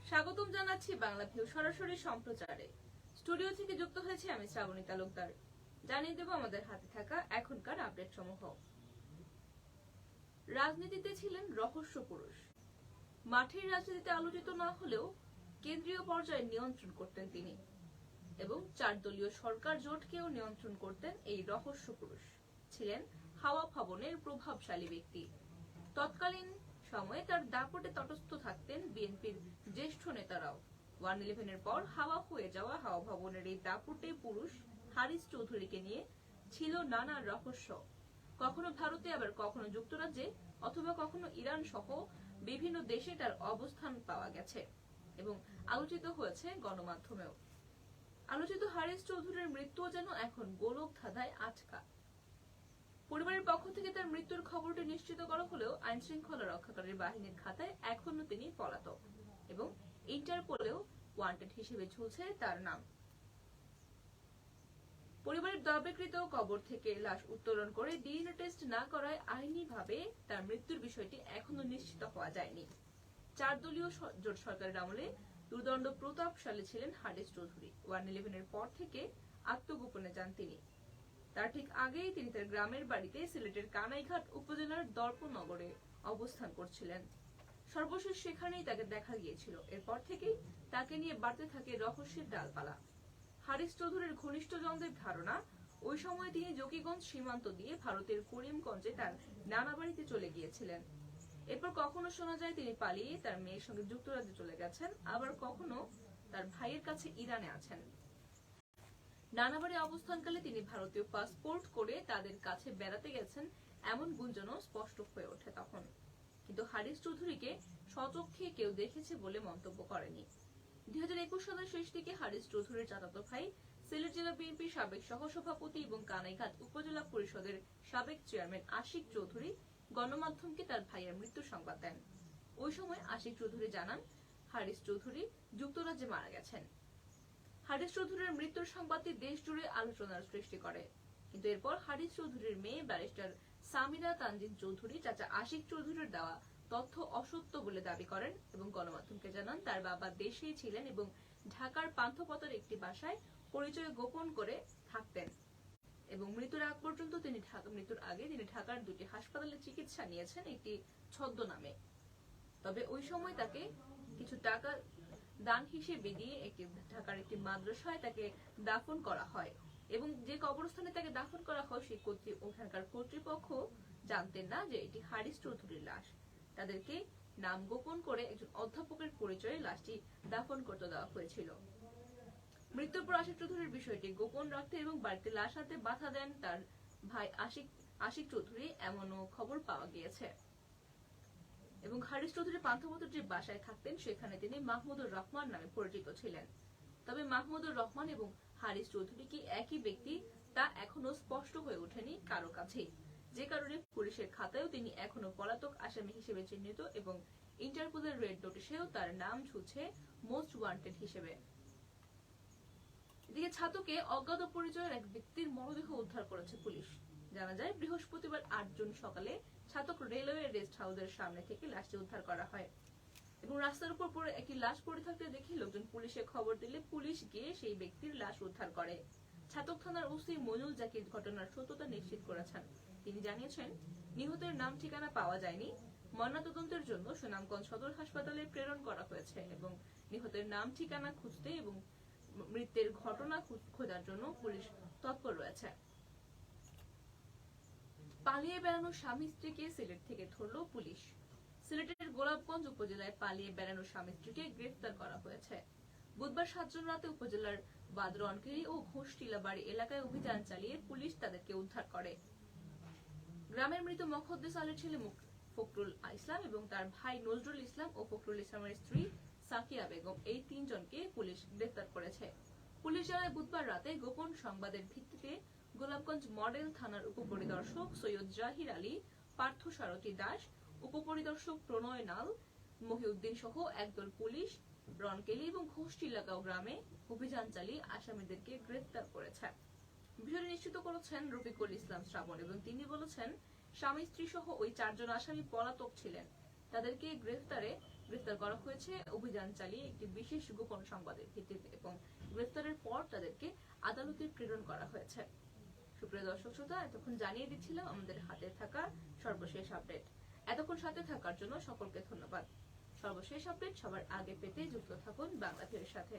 স্বাগতম জানাচ্ছি বাংলাভিউ সরাসরি সম্প্রচারে। স্টুডিও থেকে যুক্ত হয়েছে আমি শ্রাবণী তালুকদার। জানিয়ে দেব আমাদের হাতে থাকা এখনকার আপডেট সমূহ। রাজনীতিতে ছিলেন রহস্য পুরুষ। মাঠের রাজনীতিতে আলোচিত না হলেও কেন্দ্রীয় পর্যায়ে নিয়ন্ত্রণ করতেন তিনি এবং 4 দলীয় সরকার জোটকেও নিয়ন্ত্রণ করতেন এই রহস্য পুরুষ। ছিলেন হাওয়া ভবনের প্রভাবশালী ব্যক্তি। তৎকালীন সময়ে তার দাপটে তটস্থ থাকতেন বিএনপির জ্যেষ্ঠ নেতারাও। 1/11 পর হাওয়া হয়ে যাওয়া হাওয়া ভবনের এই দাপটে পুরুষ হারিস চৌধুরীকে নিয়ে ছিল নানা রহস্য। কখনো ভারতে, আবার কখনো যুক্তরাজ্যে, অথবা কখনো ইরান সহ বিভিন্ন দেশে তার অবস্থান পাওয়া গেছে এবং আলোচিত হয়েছে গণমাধ্যমেও। আলোচিত হারিস চৌধুরীর মৃত্যু যেন এখন গোলক ধাঁধায় আটকা। পরিবারের পক্ষ থেকে তার মৃত্যুর খবরটি নিশ্চিত করা হলেও আইন শৃঙ্খলা রক্ষাকারী বাহিনীর খাতায় এখনো তিনি পলাতক এবং ইন্টারপোলেও ওয়ান্টেড হিসেবে ঝুলছে তার নাম। পরিবারের দাবিকৃত কবর থেকে লাশ উত্তোলন করে ডিএনএ টেস্ট না করায় আইনিভাবে তার মৃত্যুর বিষয়টি এখনো নিশ্চিত হওয়া যায়নি। 4 দলীয় জোট সরকারের আমলে দুর্দণ্ড প্রতাপশালী ছিলেন হারিস চৌধুরী। 1/11 পর থেকে আত্মগোপনে যান তিনি। তার ঠিক আগেই তিনি তার গ্রামের বাড়িতে সিলেটের কানাইঘাট উপজেলার দর্পনগরে অবস্থান করছিলেন। সর্বশেষ সেখানেই তাকে দেখা গিয়েছিল। এরপর থেকেই তাকে নিয়ে বাড়তে থাকে রহস্যের ডালপালা। হারিস চৌধুরীর ঘনিষ্ঠজনদের ধারণা, ওই সময় তিনি জকিগঞ্জ সীমান্ত দিয়ে ভারতের করিমগঞ্জে তার নানা বাড়িতে চলে গিয়েছিলেন। এরপর কখনো শোনা যায় তিনি পালিয়ে তার মেয়ের সঙ্গে যুক্তরাজ্যে চলে গেছেন, আবার কখনো তার ভাইয়ের কাছে ইরানে আছেন। নানাবাড়ি অবস্থানকালে তিনি ভারতীয় পাসপোর্ট করে তাদের কাছে বেড়াতে গেছেন এমন গুঞ্জনও স্পষ্ট হয়ে ওঠে তখন। কিন্তু হারিস চৌধুরীকে স্বচক্ষে কেউ দেখেছে বলে মন্তব্য করেনি। 2021 সালের শেষ দিকে হারিস চৌধুরীর চাচাতো ভাই সিলেট জেলা বিএনপির সাবেক সহসভাপতি এবং কানাইঘাট উপজেলা পরিষদের সাবেক চেয়ারম্যান আশিক চৌধুরী গণমাধ্যমকে তার ভাইয়ের মৃত্যুর সংবাদ দেন। ওই সময় আশিক চৌধুরী জানান হারিস চৌধুরী যুক্তরাজ্যে মারা গেছেন। হারিস চৌধুরীর মৃত্যুর সংবাদটি দেশ জুড়ে আলোচনার সৃষ্টি করে। কিন্তু এরপর হারিস চৌধুরীর মেয়ে ব্যারিস্টার সামিরা তানজিন চৌধুরী চাচা আশিক চৌধুরীর দেওয়া তথ্য অসত্য বলে দাবি করেন এবং গণমাধ্যমকে জানান তার বাবা দেশেই ছিলেন এবং ঢাকার পান্থপথের একটি বাসায় পরিচয় গোপন করে থাকতেন এবং মৃত্যুর আগ পর্যন্ত মৃত্যুর আগে তিনি ঢাকার 2টি হাসপাতালে চিকিৎসা নিয়েছেন একটি ছদ্মনামে। তবে ওই সময় তাকে কিছু টাকা দান হিসেবে দিয়ে ঢাকার একটি মাদ্রাসায় তাকে দাফন করা হয় এবং যে কবরস্থানে তাকে দাফন করা হয় সেই ওখানকার কর্তৃপক্ষ জানতেন না যে এটি হারিস চৌধুরীর লাশ। তাদেরকে নাম গোপন করে একজন অধ্যাপকের পরিচয়ে লাশটি দাফন করতে দেওয়া হয়েছিল। মৃত্যুর পর আশিক চৌধুরীর বিষয়টি গোপন রাখতে এবং বাড়িতে লাশ আনতে বাধা দেন তার ভাই আশিক চৌধুরী, এমনও খবর পাওয়া গিয়েছে। এবং হারিস চৌধুরী পান্থপথের যে বাসায় থাকতেন সেখানে তিনি মাহমুদুর রহমান নামে পরিচিত ছিলেন। তবে মাহমুদুর রহমান এবং হারিস চৌধুরী কি একই ব্যক্তি তা এখনো স্পষ্ট হয়ে ওঠেনি কারো কাছেই, যে কারণে পুলিশের খাতায়ও তিনি এখনো পলাতক আসামি হিসেবে চিহ্নিত এবং ইন্টারপোলের রেড নোটিশেও তার নাম ঝুলছে মোস্ট ওয়ান্টেড হিসেবে। এদিকে ছাতকে অজ্ঞাত পরিচয়ের এক ব্যক্তির মরদেহ উদ্ধার করেছে পুলিশ। জানা যায় বৃহস্পতিবার 8 জুন সকালে ছাতক রেলওয়ে রেস্ট হাউসের সামনে থেকে লাশটি উদ্ধার করা হয় এবং রাস্তার উপর পড়ে একটি লাশ পড়ে থাকতে দেখে লোকজন পুলিশে খবর দিলে পুলিশ গিয়ে সেই ব্যক্তির লাশ উদ্ধার করে। ছাতক থানার ওসি মইনুল জাকির ঘটনার সত্যতা নিশ্চিত করেছেন। তিনি জানিয়েছেন নিহতের নাম ঠিকানা পাওয়া যায়নি, ময়নাতদন্তের জন্য সুনামগঞ্জ সদর হাসপাতালে প্রেরণ করা হয়েছে এবং নিহতের নাম ঠিকানা খুঁজতে এবং মৃত্যুর ঘটনা খোঁজার জন্য পুলিশ তৎপর রয়েছে। পালিয়ে বেড়ানো স্বামী স্ত্রীকে সিলেট থেকে ধরল পুলিশ। সিলেটের গোলাপগঞ্জ উপজেলায় পালিয়ে বেড়ানো স্বামী স্ত্রীকে গ্রেফতার করা হয়েছে। বুধবার 7 জুন রাতে উপজেলার বাদরনকেলি ও ঘোষটিলাবাড়ি এলাকায় অভিযান চালিয়ে পুলিশ তাদেরকে উদ্ধার করে। গ্রামের মৃত মখদ্দেস আলীর ছেলে ফখরুল ইসলাম এবং তার ভাই নজরুল ইসলাম ও ফখরুল ইসলামের স্ত্রী সাকিয়া বেগম, এই 3 জনকে পুলিশ গ্রেফতার করেছে। পুলিশ জানায় বুধবার রাতে গোপন সংবাদের ভিত্তিতে গোলাপগঞ্জ মডেল থানার উপপরিদর্শক সৈয়দ জাহির আলী, পার্থ সারথী দাস, উপপরিদর্শক প্রণয় নাল, মহিউদ্দিন সহ একদল পুলিশ রনকেলি এবং ঘোষটিলাগাঁও গ্রামে অভিযান চালিয়ে আসামিদেরকে গ্রেফতার করেছে। বিষয়টি নিশ্চিত করেছেন রফিকুল ইসলাম শ্রাবণ এবং তিনি বলেছেন স্বামী স্ত্রী সহ ওই 4 জন আসামি পলাতক ছিলেন। তাদেরকে গ্রেফতারে গ্রেফতার করা হয়েছে অভিযান চালিয়ে একটি বিশেষ গোপন সংবাদের ভিত্তিতে এবং গ্রেফতারের পর তাদেরকে আদালতে প্রেরণ করা হয়েছে। সুপ্রিয় দর্শক শ্রোতা, এতক্ষণ জানিয়ে দিচ্ছিলাম আমাদের হাতে থাকা সর্বশেষ আপডেট। এতক্ষণ সাথে থাকার জন্য সকলকে ধন্যবাদ। সর্বশেষ আপডেট সবার আগে পেতে যুক্ত থাকুন বাংলাভিউর সাথে।